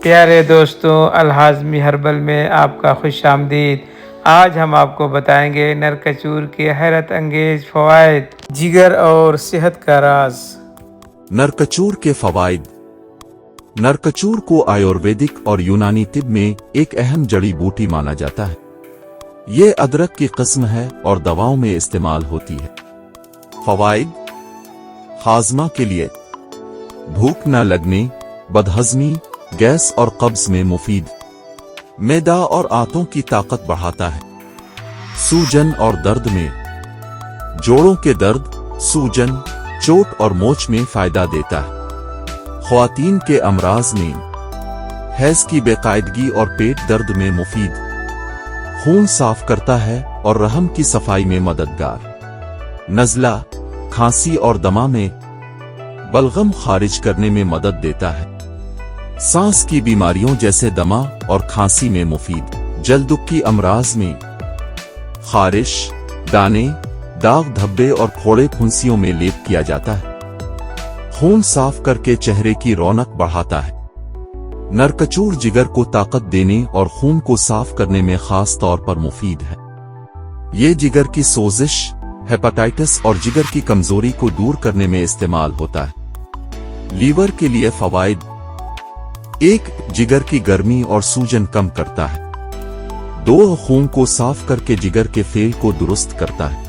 پیارے دوستوں، الہاضمی ہربل میں آپ کا خوش آمدید۔ آج ہم آپ کو بتائیں گے نرکچور کے حیرت انگیز فوائد، جگر اور صحت کا راز۔ نرکچور کے فوائد۔ نرکچور کو آیورویدک اور یونانی طب میں ایک اہم جڑی بوٹی مانا جاتا ہے۔ یہ ادرک کی قسم ہے اور دواؤں میں استعمال ہوتی ہے۔ فوائد: ہاضمہ کے لیے، بھوک نہ لگنے، بدہضمی، گیس اور قبض میں مفید، معدہ اور آنتوں کی طاقت بڑھاتا ہے، سوجن اور درد میں، جوڑوں کے درد، سوجن، چوٹ اور موچ میں فائدہ دیتا ہے، خواتین کے امراض میں، حیض کی بے قاعدگی اور پیٹ درد میں مفید، خون صاف کرتا ہے اور رحم کی صفائی میں مددگار، نزلہ، کھانسی اور دمہ میں، بلغم خارج کرنے میں مدد دیتا ہے، سانس کی بیماریوں جیسے دمہ اور کھانسی میں مفید، جلد کی امراض میں، خارش، دانے، داغ دھبے اور پھوڑے پھنسیوں میں لیپ کیا جاتا ہے، خون صاف کر کے چہرے کی رونق بڑھاتا ہے۔ نرکچور جگر کو طاقت دینے اور خون کو صاف کرنے میں خاص طور پر مفید ہے۔ یہ جگر کی سوزش، ہیپاٹائٹس اور جگر کی کمزوری کو دور کرنے میں استعمال ہوتا ہے۔ لیور کے لیے فوائد: 1. جگر کی گرمی اور سوجن کم کرتا ہے۔ 2. خون کو صاف کر کے جگر کے فعل کو درست کرتا ہے۔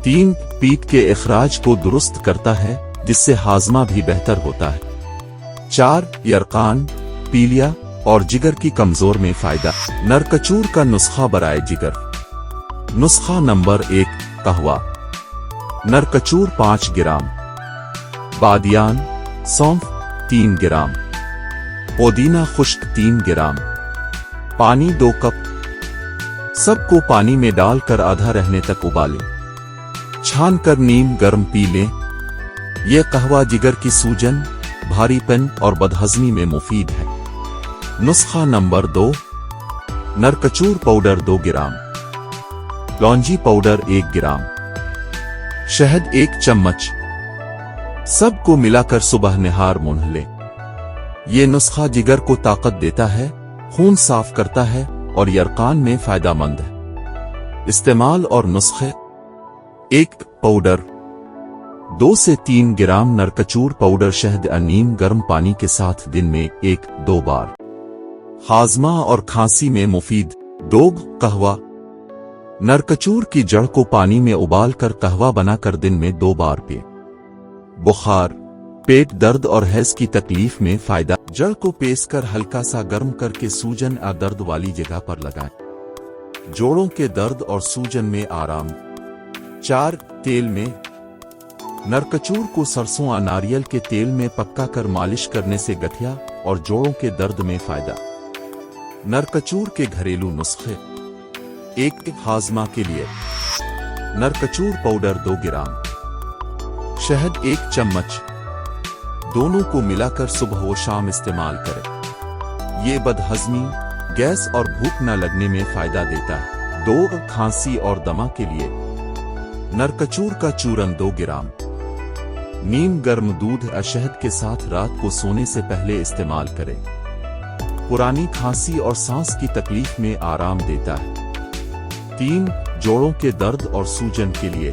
3. پیٹ کے اخراج کو درست کرتا ہے جس سے ہاضمہ بھی بہتر ہوتا ہے۔ 4. یرقان، پیلیا اور جگر کی کمزور میں فائدہ۔ نرکچور کا نسخہ برائے جگر۔ نسخہ نمبر 1: قہوہ نرکچور 5 گرام، بادیان، سونف 3 گرام، پودینہ خشک 3 گرام، پانی 2 کپ۔ سب کو پانی میں ڈال کر آدھا رہنے تک ابالیں، چھان کر نیم گرم پی لیں۔ یہ قہوہ جگر کی سوجن، بھاری پن اور بدہضمی میں مفید ہے۔ نسخہ نمبر 2: نرکچور پاؤڈر 2 گرام، لونجی پاؤڈر 1 گرام، شہد 1 چمچ۔ سب کو ملا کر صبح نہار منہ لیں۔ یہ نسخہ جگر کو طاقت دیتا ہے، خون صاف کرتا ہے اور یرقان میں فائدہ مند ہے۔ استعمال اور نسخے: 1. پاؤڈر 2 سے 3 گرام نرکچور پاؤڈر شہد نیم گرم پانی کے ساتھ دن میں 1-2 بار۔ ہاضمہ اور کھانسی میں مفید۔ 2. قہوہ نرکچور کی جڑ کو پانی میں ابال کر قہوہ بنا کر دن میں 2 بار پئیں۔ بخار، پیٹ درد اور حیض کی تکلیف میں فائدہ۔ جڑ کو پیس کر ہلکا سا گرم کر کے سوجن یا درد والی جگہ پر لگائیں، جوڑوں کے درد اور سوجن میں آرام۔ 4. تیل میں نرکچور کو سرسوں یا ناریل کے تیل میں پکا کر مالش کرنے سے گٹھیا اور جوڑوں کے درد میں فائدہ۔ نرکچور کے گھریلو نسخے: 1. ہاضمہ کے لیے، نرکچور پاؤڈر 2 گرام، شہد 1 چمچ، دونوں کو ملا کر صبح و شام استعمال کریں۔ یہ بدہضمی، گیس اور بھوک نہ لگنے میں فائدہ دیتا ہے۔ 2. کھانسی اور دمہ کے لیے، نرکچور کا چورن 2 گرام، نیم گرم دودھ یا شہد کے ساتھ رات کو سونے سے پہلے استعمال کریں۔ پرانی کھانسی اور سانس کی تکلیف میں آرام دیتا ہے۔ 3. جوڑوں کے درد اور سوجن کے لیے،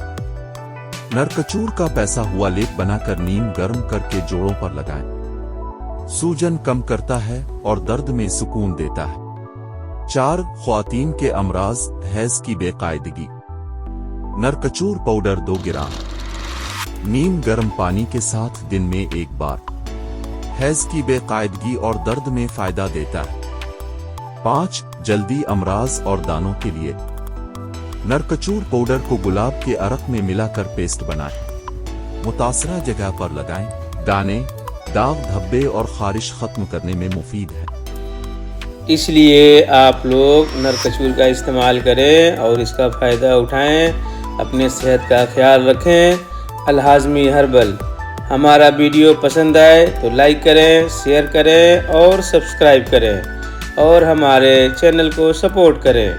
نرکچور کا پیسا ہوا لیپ بنا کر نیم گرم کر کے جوڑوں پر لگائیں۔ سوجن کم کرتا ہے اور درد میں سکون دیتا ہے۔ 4. خواتین کے امراض، حیض کی بے قاعدگی، نرکچور پاؤڈر 2 گرام، نیم گرم پانی کے ساتھ دن میں 1 بار، حیض کی بے قاعدگی اور درد میں فائدہ دیتا ہے۔ 5. جلدی امراض اور دانوں کے لیے، نرکچور پاؤڈر کو گلاب کے عرق میں ملا کر پیسٹ بنائیں، متاثرہ جگہ پر لگائیں۔ دانے، داغ دھبے اور خارش ختم کرنے میں مفید ہے۔ اس لیے آپ لوگ نرکچور کا استعمال کریں اور اس کا فائدہ اٹھائیں، اپنے صحت کا خیال رکھیں۔ الہاضمی ہربل۔ ہمارا ویڈیو پسند آئے تو لائک کریں، شیئر کریں اور سبسکرائب کریں اور ہمارے چینل کو سپورٹ کریں۔